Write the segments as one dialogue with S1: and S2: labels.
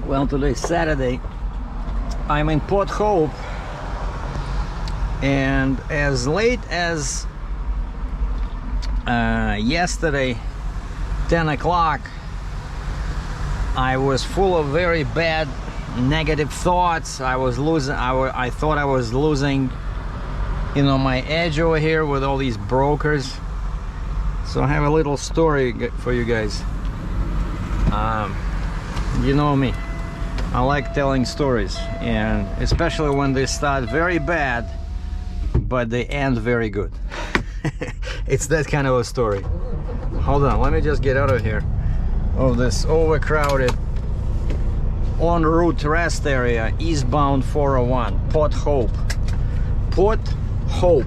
S1: Well, today's Saturday. I'm in Port Hope, and as late as yesterday, 10 o'clock, I was full of very bad negative thoughts. I thought I was losing, my edge over here with all these brokers. So I have a little story for you guys. You know me, I like telling stories, and especially when they start very bad but they end very good. It's that kind of a story. Hold on, let me just get out of here, of this overcrowded en route rest area, eastbound 401, Port Hope. Port Hope.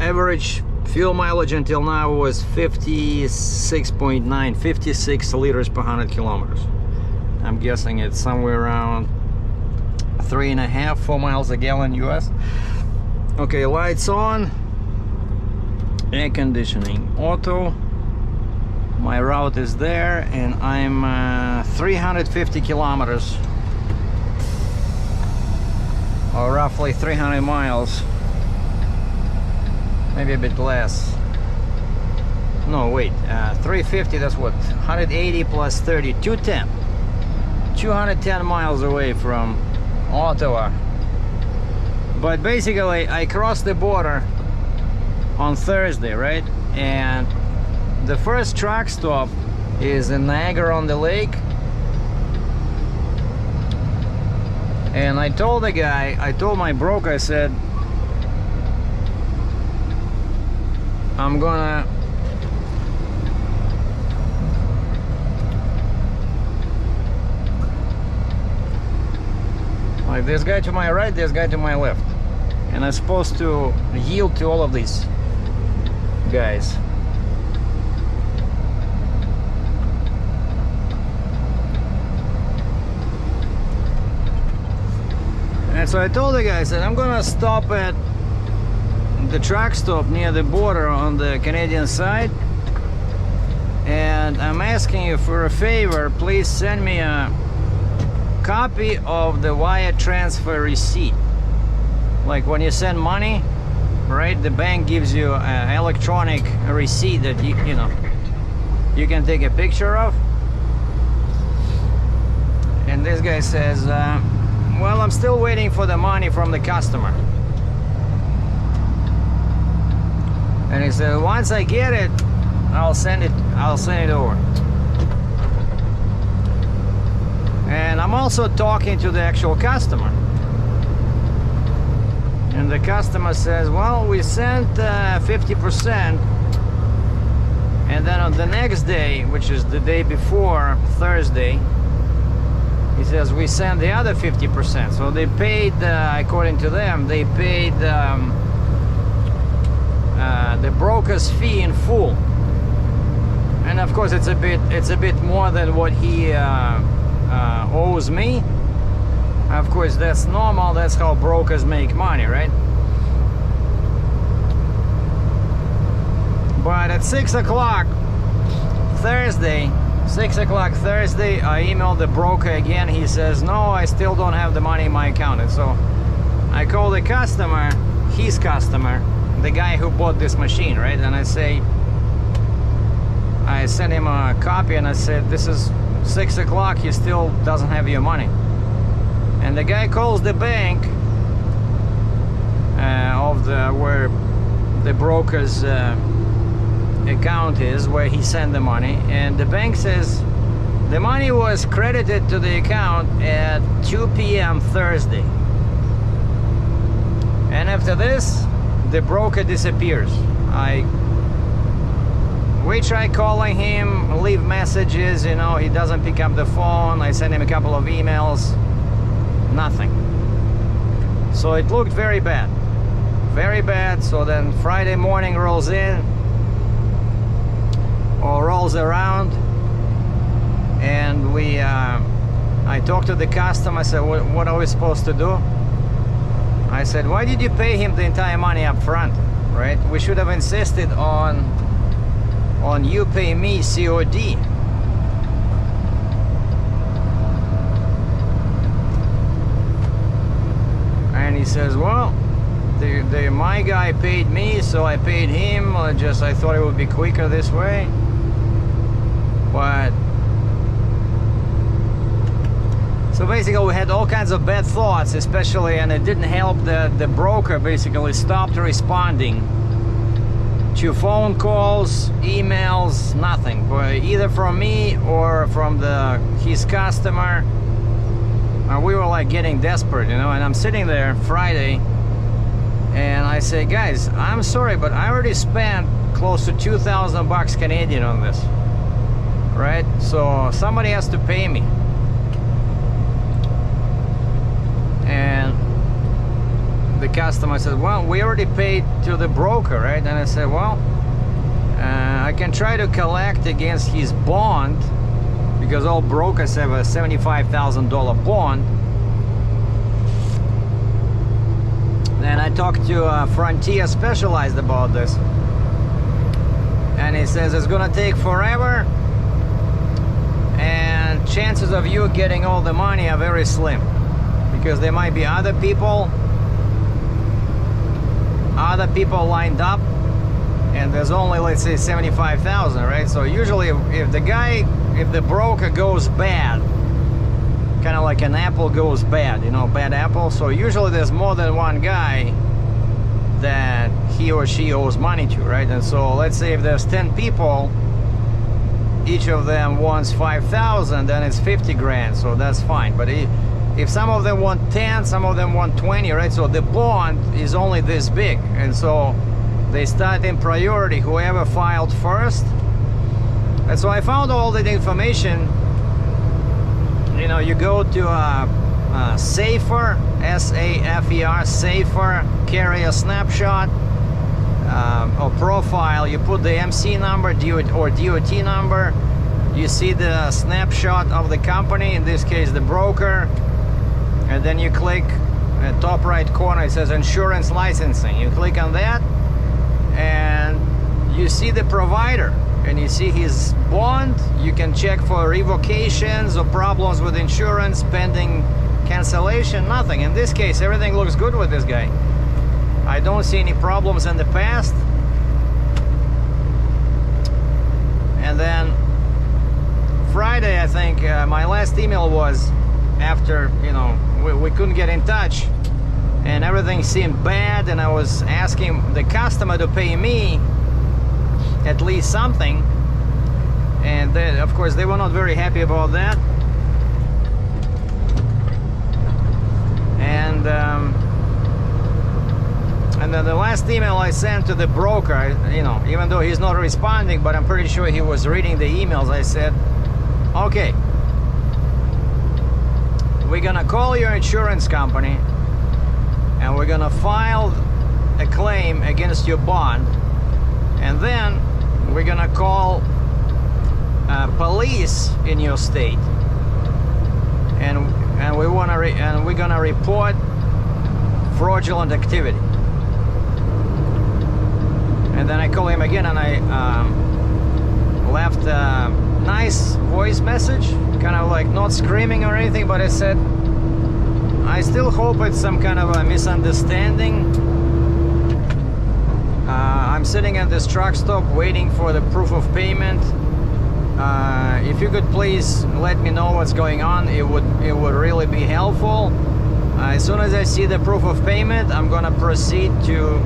S1: Average fuel mileage until now was 56.9, 56 liters per 100 kilometers. I'm guessing it's somewhere around 3.5, 4 miles a gallon US. Okay, lights on, air conditioning, auto. My route is there, and I'm 350 kilometers, or roughly 300 miles, maybe a bit less. No, wait, 350, that's what, 180 plus 30, 210. 210 miles away from Ottawa. But basically, I crossed the border on Thursday, right? And the first truck stop is in Niagara-on-the-Lake. And I told the guy, I told my broker, I said, I'm gonna like this guy to my right, this guy to my left, and I'm supposed to yield to all of these guys. And so I told the guy, I said, I'm gonna stop at the truck stop near the border on the Canadian side, and I'm asking you for a favor. Please send me a copy of the wire transfer receipt. Like when you send money, right, the bank gives you an electronic receipt that you can take a picture of. And this guy says, well, I'm still waiting for the money from the customer. And he said, once I get it, I'll send it over. And I'm also talking to the actual customer. And the customer says, well, we sent 50%. And then on the next day, which is the day before Thursday, he says, we sent the other 50%. So they paid, according to them, they paid the broker's fee in full. And of course, it's a bit more than what he owes me. Of course, that's normal. That's how brokers make money, right? But at 6 o'clock Thursday, I emailed the broker again. He says, no, I still don't have the money in my account. And so I call the customer, his customer, the guy who bought this machine, right? And I sent him a copy, and I said, this is 6 o'clock, he still doesn't have your money. And the guy calls the bank where the broker's account is, where he sent the money, and the bank says the money was credited to the account at 2 p.m. Thursday. And after this, the broker disappears. We try calling him, leave messages, he doesn't pick up the phone. I send him a couple of emails, nothing. So it looked very bad. Very bad. So then Friday morning rolls in, or rolls around, and I talked to the customer. I said, what are we supposed to do? I said, why did you pay him the entire money up front, right? We should have insisted on you pay me COD. he says, well, my guy paid me, so I paid him. I thought it would be quicker this way. But so basically we had all kinds of bad thoughts, especially, and it didn't help that the broker basically stopped responding to phone calls, emails, nothing, but either from me or from his customer. We were like getting desperate, you know. And I'm sitting there Friday, and I say, guys, I'm sorry, but I already spent close to 2,000 bucks Canadian on this, right? So somebody has to pay me. And the customer said, well, we already paid to the broker, right? And I said, well, I can try to collect against his bond, because all brokers have a $75,000 bond. And I talked to Frontier Specialized about this, and he says it's gonna take forever, and chances of you getting all the money are very slim, because there might be other people lined up, and there's only, let's say, 75,000, right? So usually if the broker goes bad, kind of like an apple goes bad, you know, bad apple, so usually there's more than one guy that he or she owes money to, right? And so let's say if there's 10 people, each of them wants 5,000, then it's 50 grand, so that's fine. But if some of them want 10, some of them want 20, right? So the bond is only this big, and so they start in priority, whoever filed first. And so I found all that information. You know, you go to Safer, S-A-F-E-R, Safer, carrier snapshot or profile. You put the MC number or DOT number. You see the snapshot of the company, in this case the broker, and then you click at top right corner, it says insurance licensing. You click on that, and you see the provider, and you see his bond. You can check for revocations or problems with insurance, pending cancellation, nothing. In this case, everything looks good with this guy. I don't see any problems in the past. And then Friday, I think, my last email was after, you know, we couldn't get in touch, and everything seemed bad, and I was asking the customer to pay me at least something, and they, of course, they were not very happy about that. And then the last email I sent to the broker, you know, even though he's not responding, but I'm pretty sure he was reading the emails, I said, okay, we're gonna call your insurance company, and we're gonna file a claim against your bond, and then we're gonna call police in your state, and we're gonna report fraudulent activity. And then I call him again, and I left a nice voice message, kind of like not screaming or anything, but I said, I still hope it's some kind of a misunderstanding. I'm sitting at this truck stop waiting for the proof of payment. If you could please let me know what's going on, it would really be helpful. As soon as I see the proof of payment, I'm gonna proceed to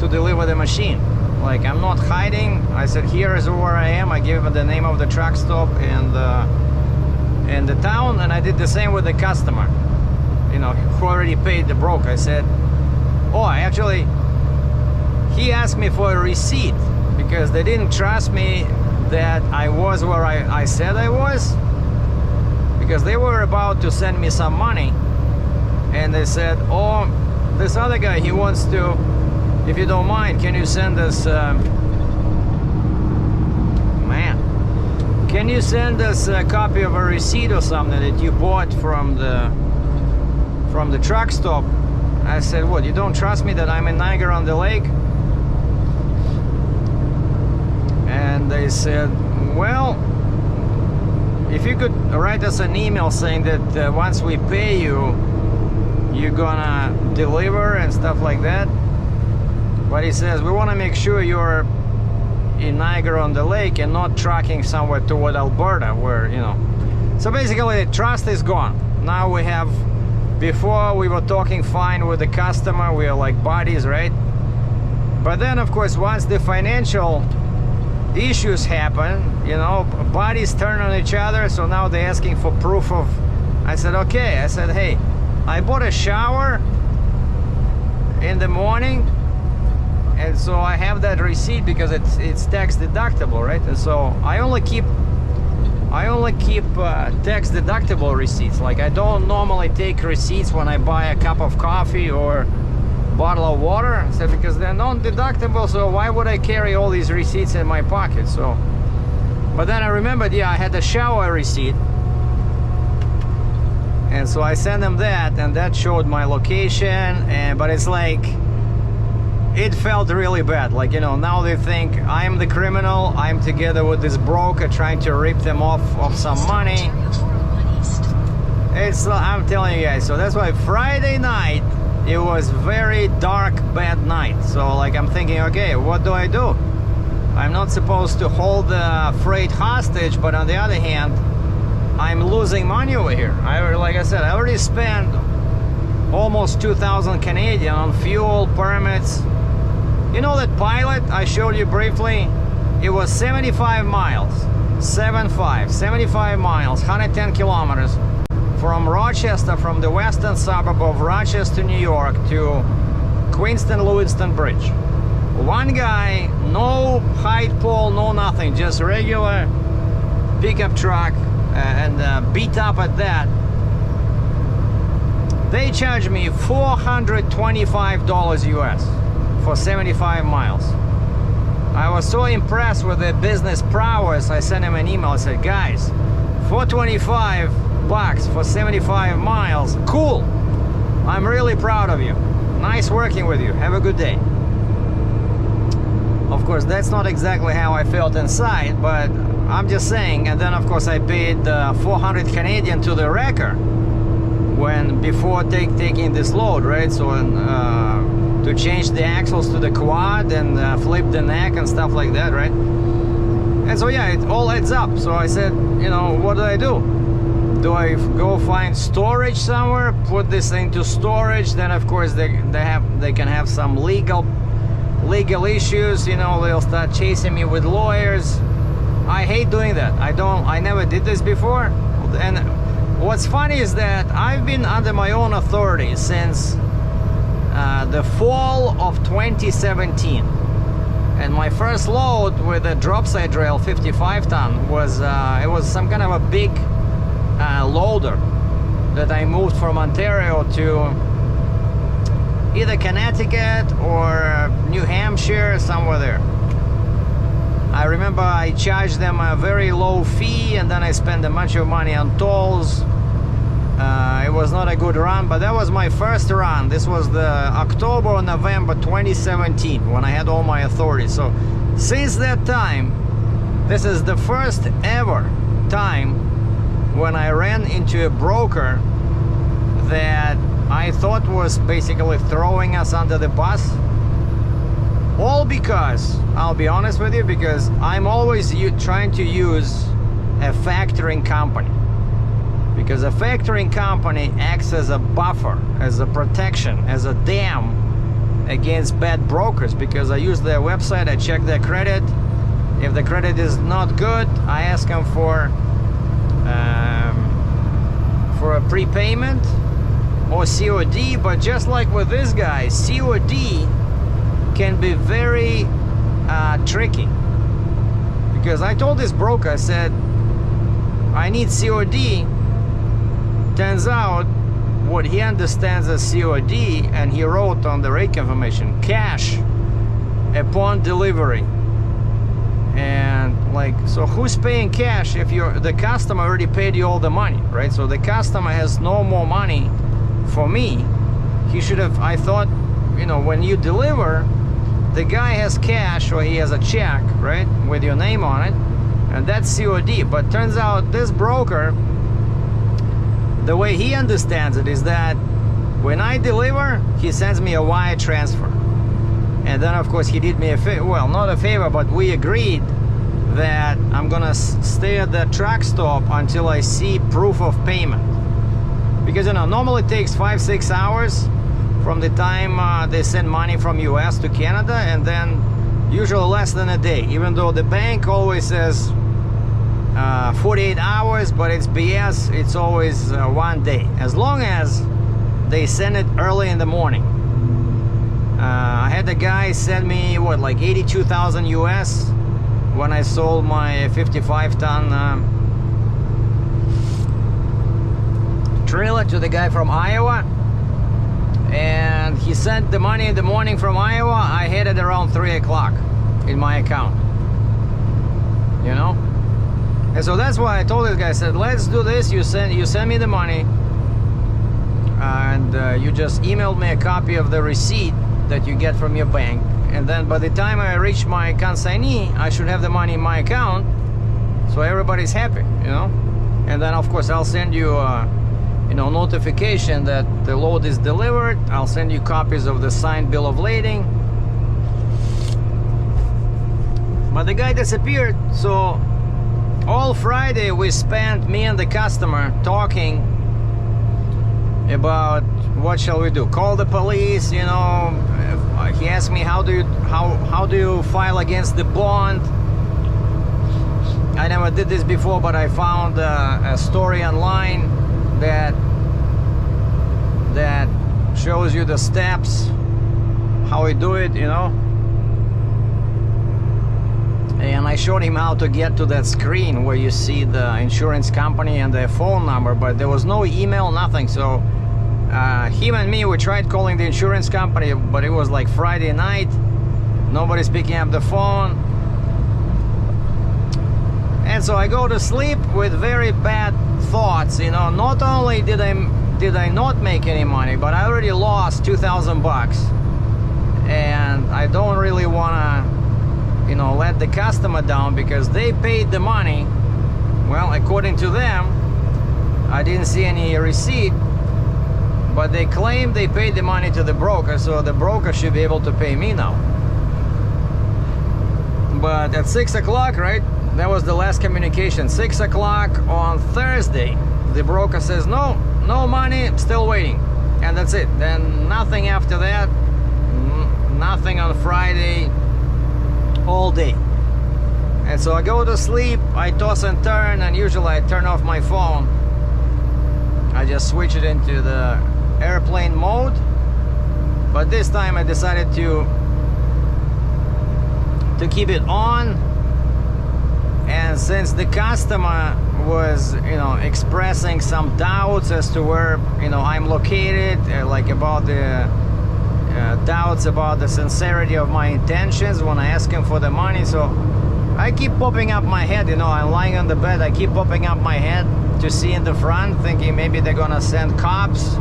S1: deliver the machine. Like, I'm not hiding. I said, here is where I am. I gave him the name of the truck stop and the town, and I did the same with the customer, you know, who already paid the broker. I said, oh, actually, he asked me for a receipt because they didn't trust me that I was where I said I was, because they were about to send me some money, and they said, oh, this other guy, he wants to, if you don't mind, can you send us can you send us a copy of a receipt or something that you bought from the truck stop? I said, what, you don't trust me that I'm in Niagara-on-the-Lake? And they said, well, if you could write us an email saying that once we pay you, you're gonna deliver and stuff like that. But he says, we want to make sure you're in Niagara-on-the-Lake and not trucking somewhere toward Alberta, where, you know. So basically, the trust is gone. Now we have, before we were talking fine with the customer, we are like buddies, right? But then, of course, once the financial issues happen, you know, buddies turn on each other, so now they're asking for proof of. I said, okay. I said, hey, I bought a shower in the morning, and so I have that receipt because it's tax deductible, right? And so I only keep tax deductible receipts. Like, I don't normally take receipts when I buy a cup of coffee or bottle of water. I said, because they're non-deductible, so why would I carry all these receipts in my pocket? So, but then I remembered, yeah, I had the shower receipt, and so I sent them that, and that showed my location. And but it's like, it felt really bad. Like, you know, now they think I'm the criminal. I'm together with this broker trying to rip them off of some money. It's, I'm telling you guys. So that's why Friday night, it was very dark, bad night. So like, I'm thinking, okay, what do I do? I'm not supposed to hold the freight hostage, but on the other hand, I'm losing money over here. Like I said, I already spent almost 2,000 Canadian on fuel, permits. You know that pilot I showed you briefly? It was 75 miles, 75 miles, 110 kilometers from Rochester, from the western suburb of Rochester, New York, to Queenston-Lewiston Bridge. One guy, no height pole, no nothing, just regular pickup truck, and beat up at that. They charged me $425 US for 75 miles. I was so impressed with their business prowess. I sent him an email. I said, guys, $425 for 75 miles. Cool. I'm really proud of you. Nice working with you. Have a good day. Of course, that's not exactly how I felt inside, but I'm just saying. And then, of course, I paid 400 Canadian to the wrecker before taking this load, right? So to change the axles to the quad and flip the neck and stuff like that, right? And so yeah, it all adds up. So I said, you know, what do I do? Do I go find storage somewhere, put this into storage? Then of course they can have some legal issues, you know, they'll start chasing me with lawyers. I hate doing that. I never did this before. And what's funny is that I've been under my own authority since the fall of 2017. And my first load with a drop side rail 55 ton was it was some kind of a big loader that I moved from Ontario to either Connecticut or New Hampshire, somewhere there. I remember I charged them a very low fee, and then I spent a bunch of money on tolls. It was not a good run, but that was my first run. This was the October or November 2017 when I had all my authority. So since that time, this is the first ever time when I ran into a broker that I thought was basically throwing us under the bus. All because, I'll be honest with you, because I'm always trying to use a factoring company. Because a factoring company acts as a buffer, as a protection, as a dam against bad brokers. Because I use their website, I check their credit. If the credit is not good, I ask them for a prepayment or COD. But just like with this guy, COD can be very tricky. Because I told this broker, I said, I need COD. Turns out what he understands as COD, and he wrote on the rate confirmation, cash upon delivery. And like, so who's paying cash if the customer already paid you all the money, right? So the customer has no more money for me. He should have, I thought, you know, when you deliver, the guy has cash or he has a check, right, with your name on it, and that's COD. But turns out this broker, the way he understands it is that When I deliver, he sends me a wire transfer. And then of course he did me a favor, well, not a favor, but we agreed that I'm gonna stay at the truck stop until I see proof of payment. Because normally it takes 5-6 hours from the time they send money from US to Canada, and then usually less than a day, even though the bank always says 48 hours, but it's BS. It's always 1 day, as long as they send it early in the morning. I had the guy send me like 82,000 US when I sold my 55-ton trailer to the guy from Iowa, and he sent the money in the morning from Iowa. I had it around 3 o'clock in my account, and so that's why I told this guy, I said, let's do this. You send me the money, and you just emailed me a copy of the receipt that you get from your bank, and then by the time I reach my consignee, I should have the money in my account, so everybody's happy, and then of course I'll send you notification that the load is delivered. I'll send you copies of the signed bill of lading. But the guy disappeared, so all Friday we spent, me and the customer, talking about what shall we do. Call the police, He asked me how do you file against the bond. I never did this before, but I found a story online that shows you the steps, how we do it, And I showed him how to get to that screen where you see the insurance company and their phone number, but there was no email, nothing. So him and me, we tried calling the insurance company, but it was like Friday night. Nobody's picking up the phone. And so I go to sleep with very bad thoughts, Not only did I not make any money, but I already lost 2,000 bucks. And I don't really want to, let the customer down, because they paid the money. Well, according to them, I didn't see any receipt, but they claim they paid the money to the broker, so the broker should be able to pay me now. But at 6 o'clock, right? That was the last communication. 6 o'clock on Thursday, the broker says, no money, still waiting. And that's it. Then nothing after that. Nothing on Friday, all day. And so I go to sleep, I toss and turn, and usually I turn off my phone. I just switch it into the airplane mode. But this time I decided to keep it on. And since the customer was, expressing some doubts as to where, I'm located, like about the doubts about the sincerity of my intentions when I ask him for the money, so I keep popping up my head, I'm lying on the bed, I keep popping up my head to see in the front, thinking maybe they're gonna send cops,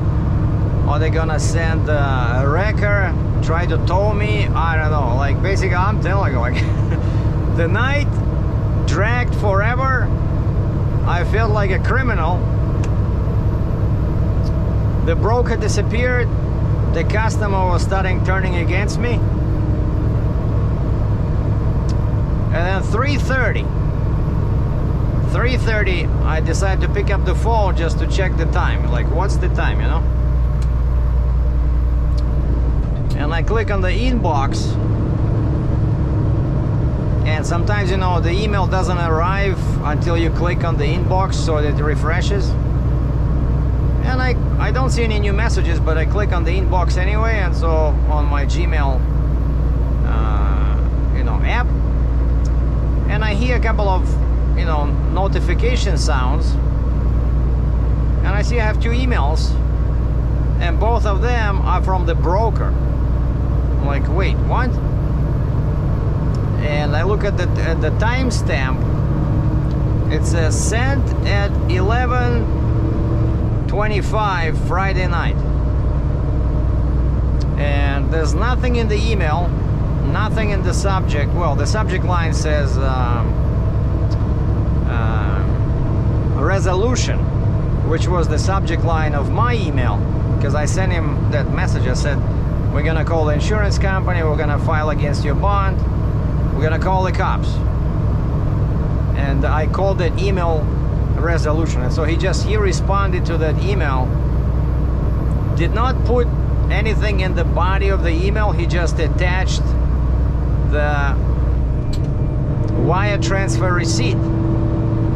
S1: or they're gonna send a wrecker, try to tow me, I don't know, like basically I'm telling you, like the night dragged forever. I felt like a criminal. The broker disappeared. The customer was turning against me. And then 3:30 I decided to pick up the phone just to check the time, like what's the time, and I click on the inbox, and sometimes the email doesn't arrive until you click on the inbox, so it refreshes. And I don't see any new messages, but I click on the inbox anyway, and so on my Gmail app, and I hear a couple of notification sounds, and I see I have 2 emails, and both of them are from the broker. I'm like, wait, what? And I look at the timestamp. It says sent at 11:25 Friday night, and there's nothing in the email, nothing in the subject. Well, the subject line says resolution, which was the subject line of my email. because I sent him that message. I said, we're gonna call the insurance company, we're gonna file against your bond, we're gonna call the cops. And I called that email resolution, and so he responded to that email, did not put anything in the body of the email, he just attached the wire transfer receipt.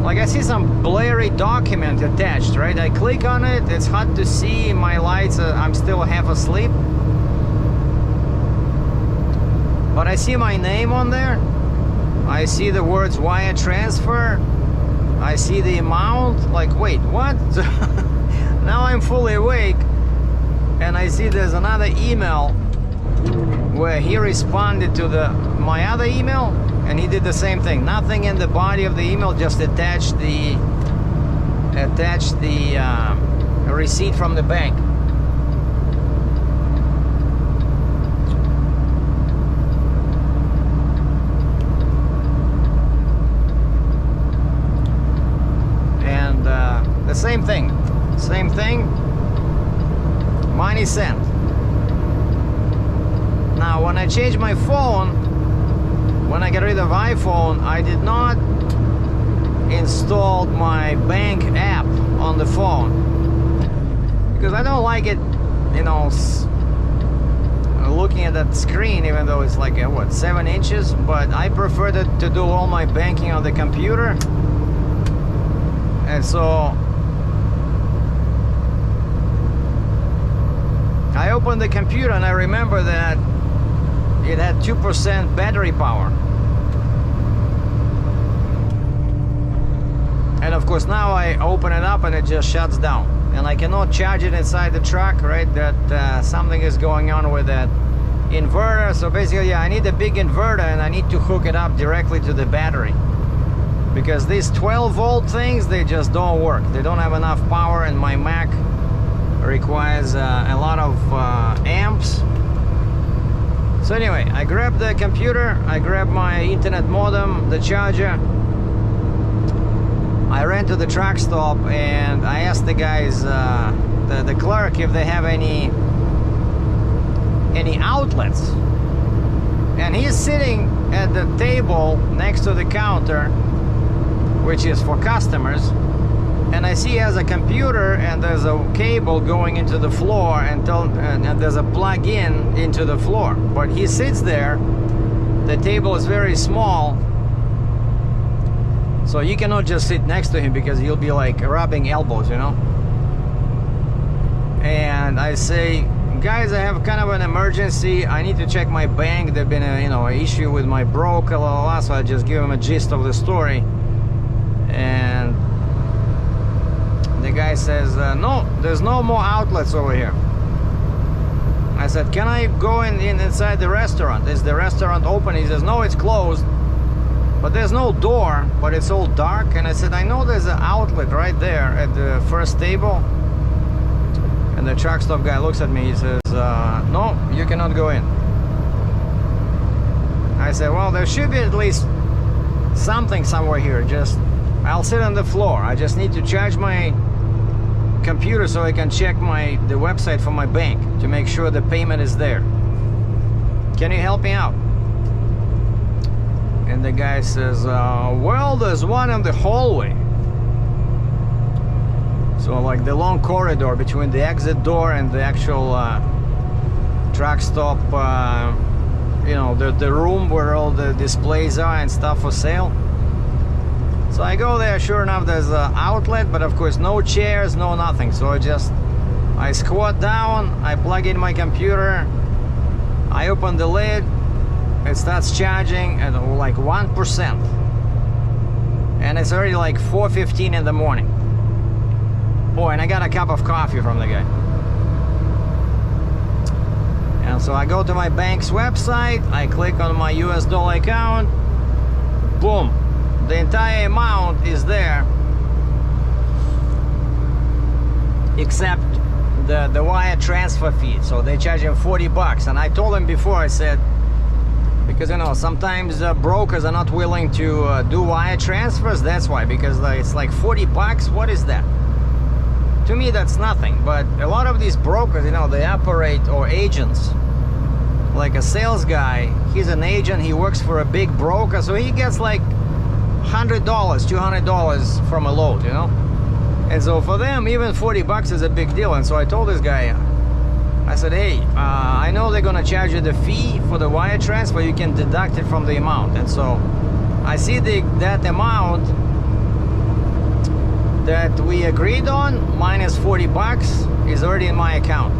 S1: Like, I see some blurry document attached, right? I click on it, it's hard to see, my lights, I'm still half asleep. But I see my name on there, I see the words wire transfer, I see the amount, like, wait, what? Now I'm fully awake, and I see there's another email where he responded to my other email, and he did the same thing. Nothing in the body of the email, just attached the receipt from the bank. And the same thing, money sent. Now, when I changed my phone, when I got rid of iPhone, I did not install my bank app on the phone because I don't like it, you know, looking at that screen, even though it's like what, 7 inches. But I prefer to do all my banking on the computer, and so I opened the computer and I remember that it had 2% battery power. And of course now I open it up and it just shuts down. And I cannot charge it inside the truck, right? That something is going on with that inverter. So basically, yeah, I need a big inverter and I need to hook it up directly to the battery. Because these 12-volt things, they just don't work. They don't have enough power, and my Mac requires a lot of amps. So anyway, I grabbed the computer, I grabbed my internet modem, the charger. I ran to the truck stop and I asked the guys, the clerk, if they have any outlets. And he's sitting at the table next to the counter, which is for customers. And I see he has a computer and there's a cable going into the floor and there's a plug-in into the floor. But he sits there, the table is very small, so you cannot just sit next to him because you'll be like rubbing elbows, you know. And I say, guys, I have kind of an emergency, I need to check my bank, there's been a, you know, an issue with my broker, blah, blah, blah. So I just give him a gist of the story. And the guy says, no, there's no more outlets over here. I said, can I go inside the restaurant? Is the restaurant open? He says, no, it's closed, but there's no door, but it's all dark. And I said, I know there's an outlet right there at the first table. And the truck stop guy looks at me, he says, no, you cannot go in. I said, well, there should be at least something somewhere here. Just, I'll sit on the floor. I just need to charge my computer so I can check the website for my bank to make sure the payment is there. Can you help me out? And the guy says, well, there's one in the hallway. So like the long corridor between the exit door and the actual truck stop, you know, the room where all the displays are and stuff for sale. So I go there, sure enough, there's an outlet, but of course no chairs, no nothing. So I squat down, I plug in my computer, I open the lid, it starts charging at like 1%. And it's already like 4:15 in the morning. Boy, and I got a cup of coffee from the guy. And so I go to my bank's website, I click on my US dollar account, boom. The entire amount is there, except the wire transfer fee. So they charge him $40. And I told him before, I said, because you know sometimes brokers are not willing to do wire transfers. That's why, because it's like $40. What is that? to me that's nothing, but a lot of these brokers, you know, they operate, or agents, like a sales guy, he's an agent, he works for a big broker, so he gets like $100, $200 from a load, you know. And so for them, even 40 bucks is a big deal. And so I told this guy, I said, hey, I know they're gonna charge you the fee for the wire transfer, you can deduct it from the amount. And so I see that amount that we agreed on, minus 40 bucks, is already in my account.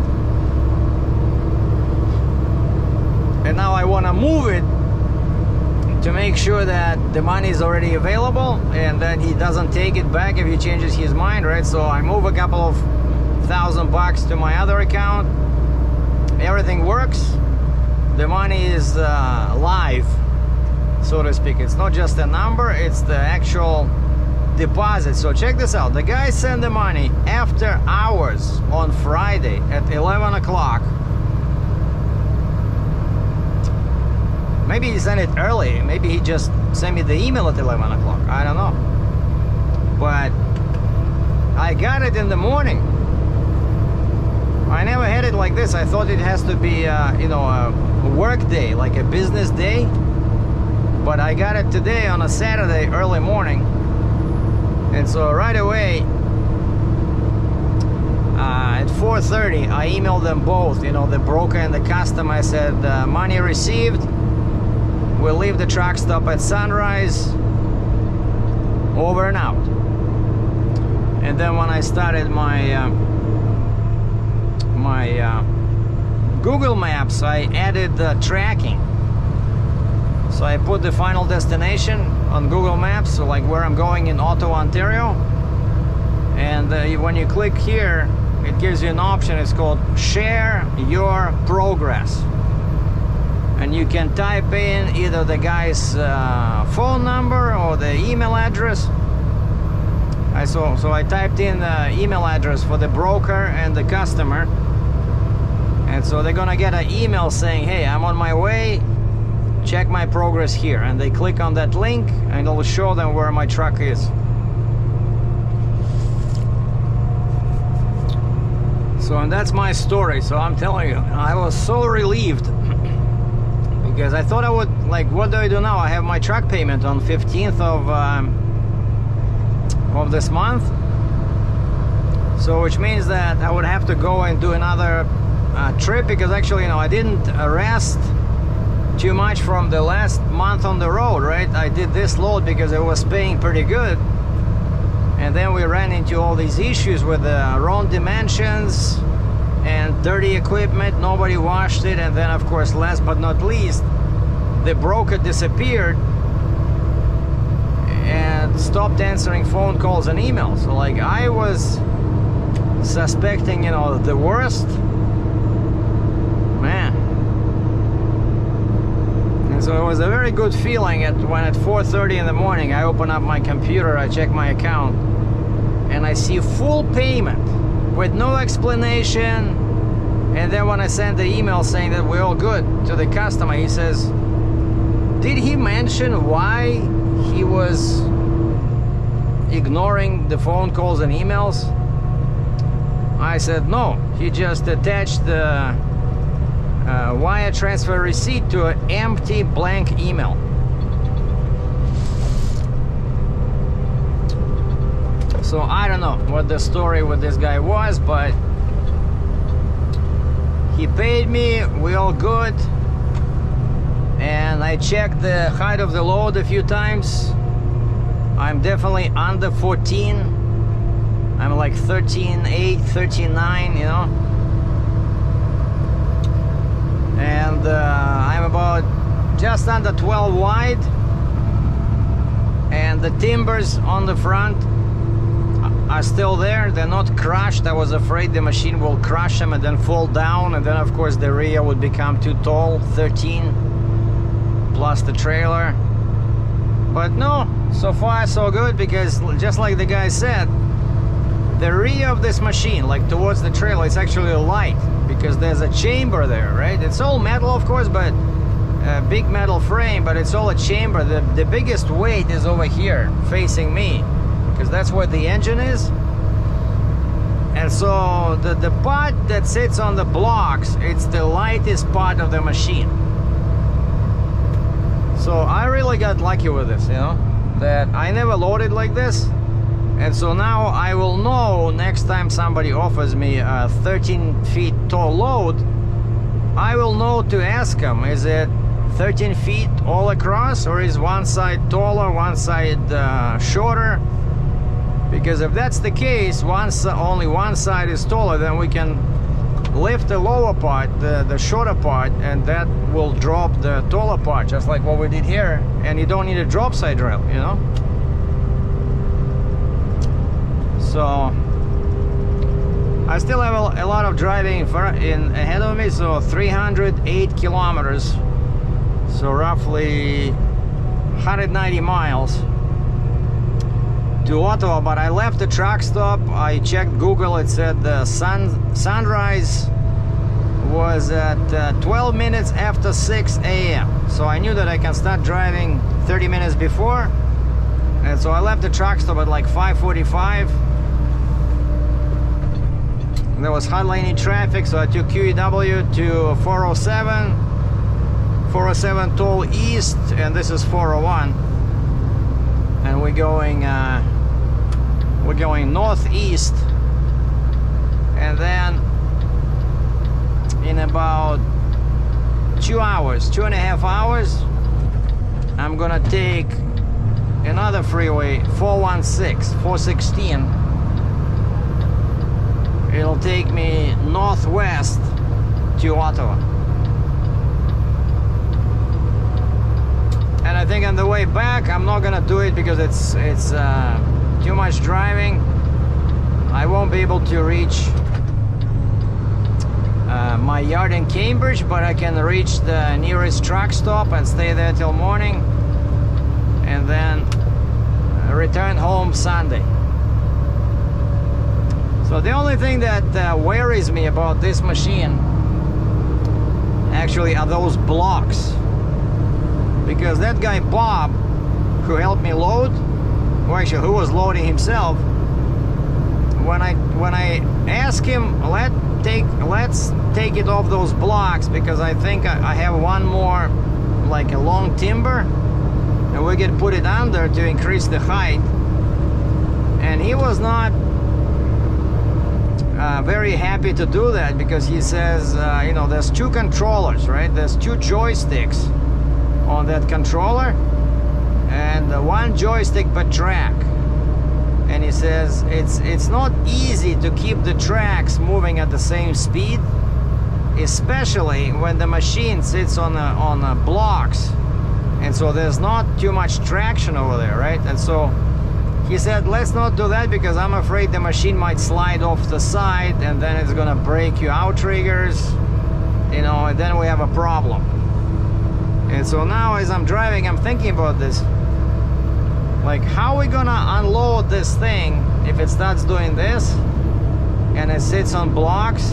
S1: And now I want to move it to make sure that the money is already available and that he doesn't take it back if he changes his mind, right? So I move a couple of $1,000 to my other account. Everything works. The money is live, so to speak. It's not just a number, it's the actual deposit. So check this out. The guy sent the money after hours on Friday at 11 o'clock. Maybe he sent it early. Maybe he just sent me the email at 11 o'clock. I don't know. But I got it in the morning. I never had it like this. I thought it has to be, you know, a work day, like a business day. But I got it today on a Saturday early morning. And so right away, at 4:30, I emailed them both, you know, the broker and the customer. I said, money received. We'll leave the truck stop at sunrise. Over and out. And then when I started my Google Maps, I added the tracking. So I put the final destination on Google Maps, so like where I'm going in Ottawa, Ontario. And when you click here, it gives you an option. It's called Share Your Progress. And you can type in either the guy's phone number or the email address. So I typed in the email address for the broker and the customer. And so they're gonna get an email saying, hey, I'm on my way, check my progress here. And they click on that link and it'll show them where my truck is. So, and that's my story. So I'm telling you, I was so relieved. Because I thought I would, like, what do I do now? I have my truck payment on 15th of this month. So which means that I would have to go and do another trip, because actually, you know, I didn't rest too much from the last month on the road, right? I did this load because it was paying pretty good. And then we ran into all these issues with the wrong dimensions and dirty equipment, nobody washed it, and then of course, last but not least, the broker disappeared and stopped answering phone calls and emails. So like I was suspecting, you know, the worst, man. And so it was a very good feeling when at 4:30 in the morning I open up my computer, I check my account, and I see full payment with no explanation. And then when I send the email saying that we're all good to the customer, he says, did he mention why he was ignoring the phone calls and emails? I said no, he just attached the wire transfer receipt to an empty blank email. So I don't know what the story with this guy was, but he paid me, we all good. And I checked the height of the load a few times. I'm definitely under 14. I'm like 13.8, 13.9, you know. And I'm about just under 12 wide. And the timbers on the front are still there. They're not crushed. I was afraid the machine will crush them and then fall down, and then of course the rear would become too tall, 13 plus the trailer. But no, so far so good, because just like the guy said, the rear of this machine, like towards the trailer, it's actually light because there's a chamber there, right? It's all metal, of course, but a big metal frame, but it's all a chamber. The biggest weight is over here facing me, because that's where the engine is. And so the part that sits on the blocks, it's the lightest part of the machine. So I really got lucky with this, you know, that I never loaded like this. And so now I will know next time somebody offers me a 13 feet tall load, I will know to ask them, is it 13 feet all across, or is one side taller, one side shorter? Because if that's the case, only one side is taller, then we can lift the lower part, the shorter part, and that will drop the taller part, just like what we did here. And you don't need a drop side rail, you know. So I still have a lot of driving ahead of me. So 308 kilometers, so roughly 190 miles to Ottawa. But I left the truck stop, I checked Google, it said the sunrise was at 12 minutes after 6 a.m. So I knew that I can start driving 30 minutes before. And so I left the truck stop at like 5:45. There was hardly any traffic, so I took QEW to 407 toll east, and this is 401, and we're going northeast. And then in about 2.5 hours, I'm gonna take another freeway, 416. It'll take me northwest to Ottawa. And I think on the way back, I'm not gonna do it because it's too much driving. I won't be able to reach my yard in Cambridge, but I can reach the nearest truck stop and stay there till morning, and then return home Sunday. So the only thing that worries me about this machine actually are those blocks, because that guy Bob, who helped me load, or actually who was loading himself, when I asked him, let's take it off those blocks, because I think I have one more, like a long timber, and we can put it under to increase the height. And he was not very happy to do that, because he says, you know, there's two controllers, right? There's two joysticks on that controller, and one joystick per track. And he says it's not easy to keep the tracks moving at the same speed, especially when the machine sits on blocks, and so there's not too much traction over there, right? And so he said, let's not do that, because I'm afraid the machine might slide off the side, and then it's gonna break your outriggers, you know, and then we have a problem. And so now as I'm driving, I'm thinking about this. Like, how are we gonna unload this thing if it starts doing this and it sits on blocks?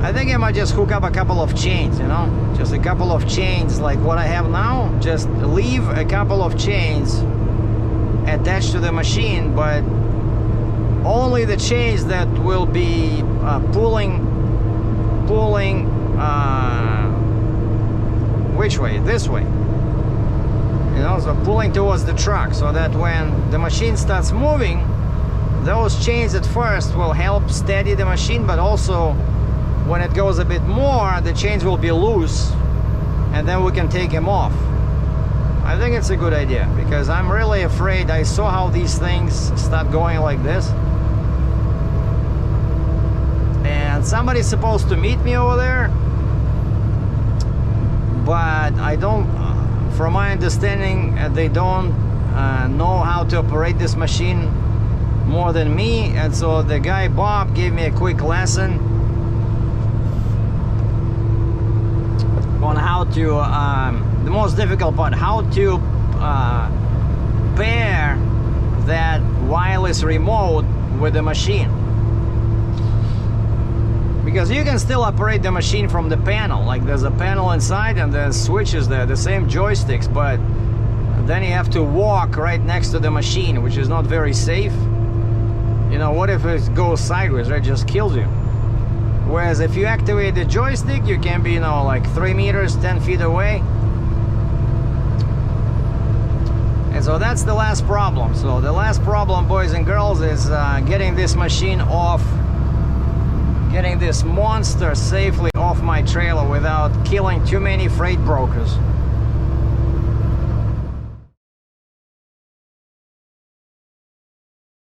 S1: I think I might just hook up a couple of chains, you know, just a couple of chains like what I have now. Just leave a couple of chains attached to the machine, but only the chains that will be pulling which way? This way, you know, so pulling towards the truck, so that when the machine starts moving, those chains at first will help steady the machine, but also when it goes a bit more, the chains will be loose, and then we can take them off. I think it's a good idea, because I'm really afraid. I saw how these things start going like this, and somebody's supposed to meet me over there, but I don't, from my understanding, they don't know how to operate this machine more than me. And so the guy Bob gave me a quick lesson on how to, the most difficult part, how to pair that wireless remote with the machine. Because you can still operate the machine from the panel, like there's a panel inside and there's switches there, the same joysticks, but then you have to walk right next to the machine, which is not very safe. You know, what if it goes sideways, right? It just kills you. Whereas if you activate the joystick, you can be, you know, like 3 meters, 10 feet away. And so that's the last problem. So the last problem, boys and girls, is getting this machine off, getting this monster safely off my trailer without killing too many freight brokers.